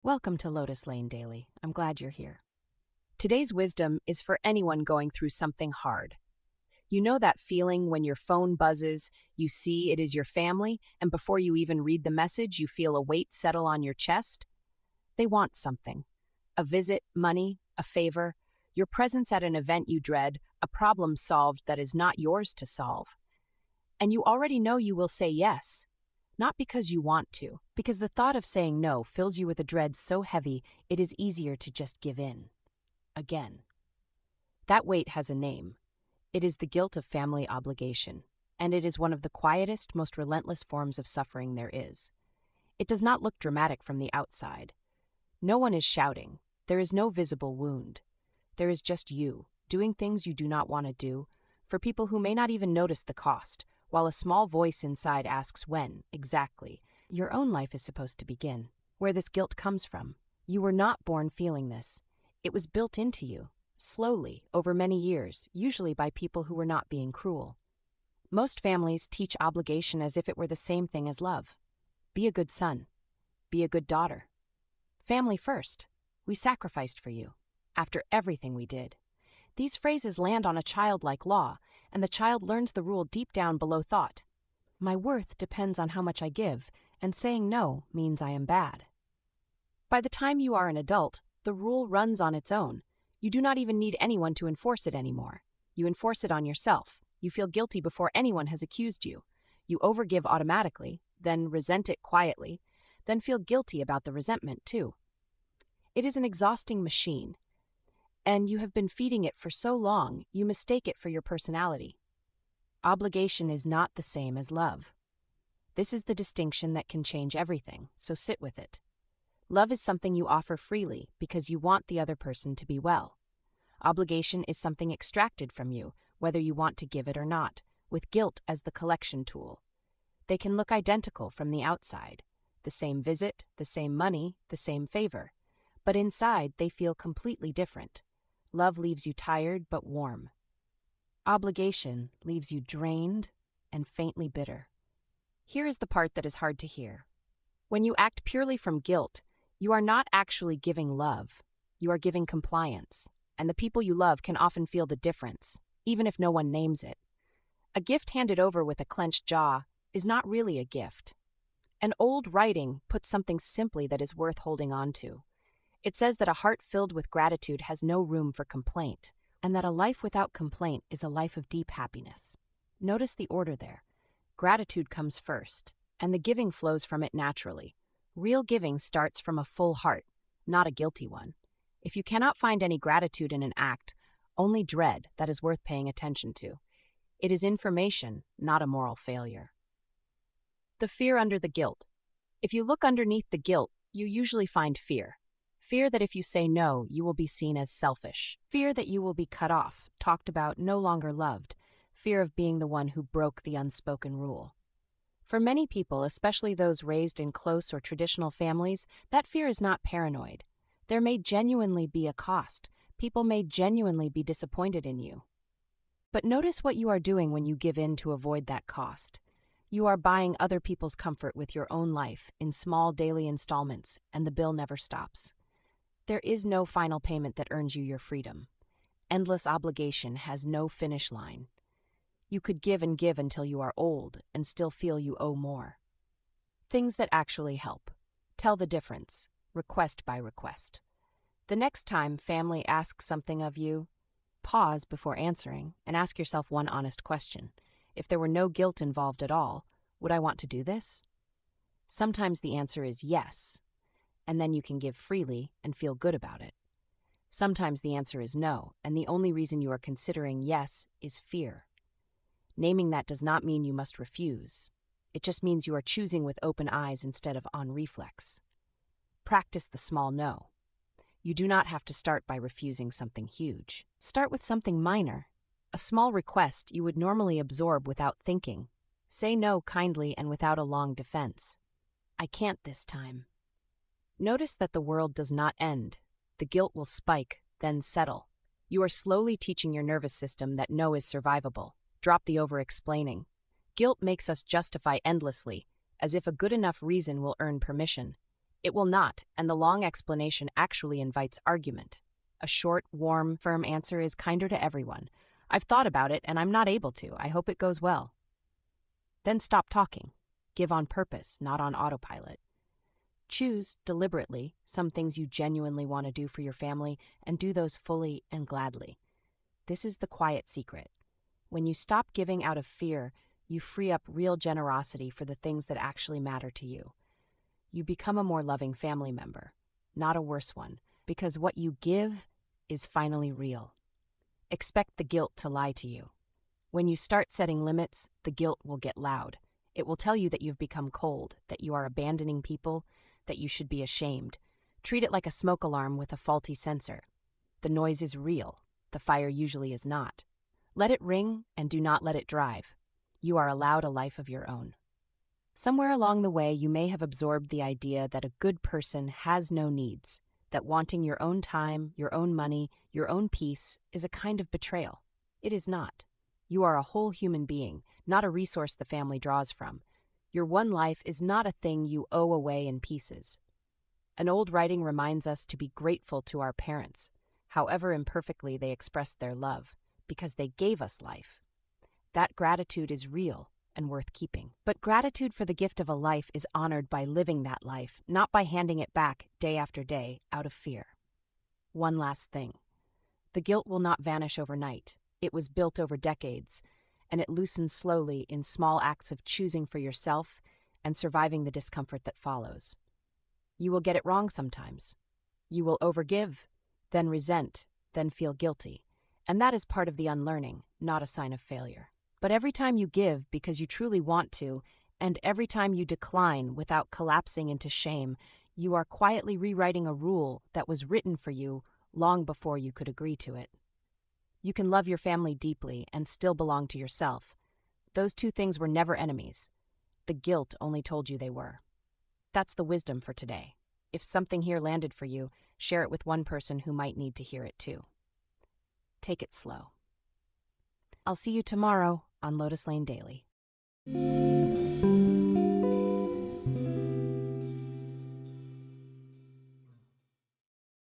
Welcome to Lotus Lane Daily. I'm glad you're here. Today's wisdom is for anyone going through something hard. You know that feeling when your phone buzzes, you see it is your family, and before you even read the message, you feel a weight settle on your chest? They want something: a visit, money, a favor, your presence at an event you dread, a problem solved that is not yours to solve. And you already know you will say yes. Not because you want to, because the thought of saying no fills you with a dread so heavy it is easier to just give in. Again. That weight has a name. It is the guilt of family obligation, and it is one of the quietest, most relentless forms of suffering there is. It does not look dramatic from the outside. No one is shouting. There is no visible wound. There is just you, doing things you do not want to do, for people who may not even notice the cost, while a small voice inside asks when, exactly, your own life is supposed to begin. Where this guilt comes from. You were not born feeling this. It was built into you, slowly, over many years, usually by people who were not being cruel. Most families teach obligation as if it were the same thing as love. Be a good son. Be a good daughter. Family first. We sacrificed for you. After everything we did. These phrases land on a childlike law, and the child learns the rule deep down below thought. My worth depends on how much I give, and saying no means I am bad. By the time you are an adult, the rule runs on its own. You do not even need anyone to enforce it anymore. You enforce it on yourself. You feel guilty before anyone has accused you. You overgive automatically, then resent it quietly, then feel guilty about the resentment too. It is an exhausting machine, and you have been feeding it for so long, you mistake it for your personality. Obligation is not the same as love. This is the distinction that can change everything, so sit with it. Love is something you offer freely because you want the other person to be well. Obligation is something extracted from you, whether you want to give it or not, with guilt as the collection tool. They can look identical from the outside. The same visit, the same money, the same favor. But inside, they feel completely different. Love leaves you tired but warm. Obligation leaves you drained and faintly bitter. Here is the part that is hard to hear. When you act purely from guilt, you are not actually giving love. You are giving compliance, and the people you love can often feel the difference, even if no one names it. A gift handed over with a clenched jaw is not really a gift. An old writing puts something simply that is worth holding on to. It says that a heart filled with gratitude has no room for complaint, and that a life without complaint is a life of deep happiness. Notice the order there. Gratitude comes first, and the giving flows from it naturally. Real giving starts from a full heart, not a guilty one. If you cannot find any gratitude in an act, only dread that is worth paying attention to. It is information, not a moral failure. The fear under the guilt. If you look underneath the guilt, you usually find fear. Fear that if you say no, you will be seen as selfish. Fear that you will be cut off, talked about, no longer loved. Fear of being the one who broke the unspoken rule. For many people, especially those raised in close or traditional families, that fear is not paranoid. There may genuinely be a cost. People may genuinely be disappointed in you. But notice what you are doing when you give in to avoid that cost. You are buying other people's comfort with your own life in small daily installments, and the bill never stops. There is no final payment that earns you your freedom. Endless obligation has no finish line. You could give and give until you are old and still feel you owe more. Things that actually help. Tell the difference, request by request. The next time family asks something of you, pause before answering and ask yourself one honest question. If there were no guilt involved at all, would I want to do this? Sometimes the answer is yes, and then you can give freely and feel good about it. Sometimes the answer is no, and the only reason you are considering yes is fear. Naming that does not mean you must refuse. It just means you are choosing with open eyes instead of on reflex. Practice the small no. You do not have to start by refusing something huge. Start with something minor, a small request you would normally absorb without thinking. Say no kindly and without a long defense. I can't this time. Notice that the world does not end. The guilt will spike, then settle. You are slowly teaching your nervous system that no is survivable. Drop the over-explaining. Guilt makes us justify endlessly, as if a good enough reason will earn permission. It will not, and the long explanation actually invites argument. A short, warm, firm answer is kinder to everyone. I've thought about it and I'm not able to. I hope it goes well. Then stop talking. Give on purpose, not on autopilot. Choose, deliberately, some things you genuinely want to do for your family and do those fully and gladly. This is the quiet secret. When you stop giving out of fear, you free up real generosity for the things that actually matter to you. You become a more loving family member, not a worse one, because what you give is finally real. Expect the guilt to lie to you. When you start setting limits, the guilt will get loud. It will tell you that you've become cold, that you are abandoning people, that you should be ashamed. Treat it like a smoke alarm with a faulty sensor. The noise is real. The fire usually is not. Let it ring and do not let it drive. You are allowed a life of your own. Somewhere along the way, you may have absorbed the idea that a good person has no needs, that wanting your own time, your own money, your own peace is a kind of betrayal. It is not. You are a whole human being, not a resource the family draws from. Your one life is not a thing you owe away in pieces. An old writing reminds us to be grateful to our parents, however imperfectly they expressed their love, because they gave us life. That gratitude is real and worth keeping. But gratitude for the gift of a life is honored by living that life, not by handing it back day after day out of fear. One last thing. The guilt will not vanish overnight. It was built over decades, and it loosens slowly in small acts of choosing for yourself and surviving the discomfort that follows. You will get it wrong sometimes. You will overgive, then resent, then feel guilty. And that is part of the unlearning, not a sign of failure. But every time you give because you truly want to, and every time you decline without collapsing into shame, you are quietly rewriting a rule that was written for you long before you could agree to it. You can love your family deeply and still belong to yourself. Those two things were never enemies. The guilt only told you they were. That's the wisdom for today. If something here landed for you, share it with one person who might need to hear it too. Take it slow. I'll see you tomorrow on Lotus Lane Daily.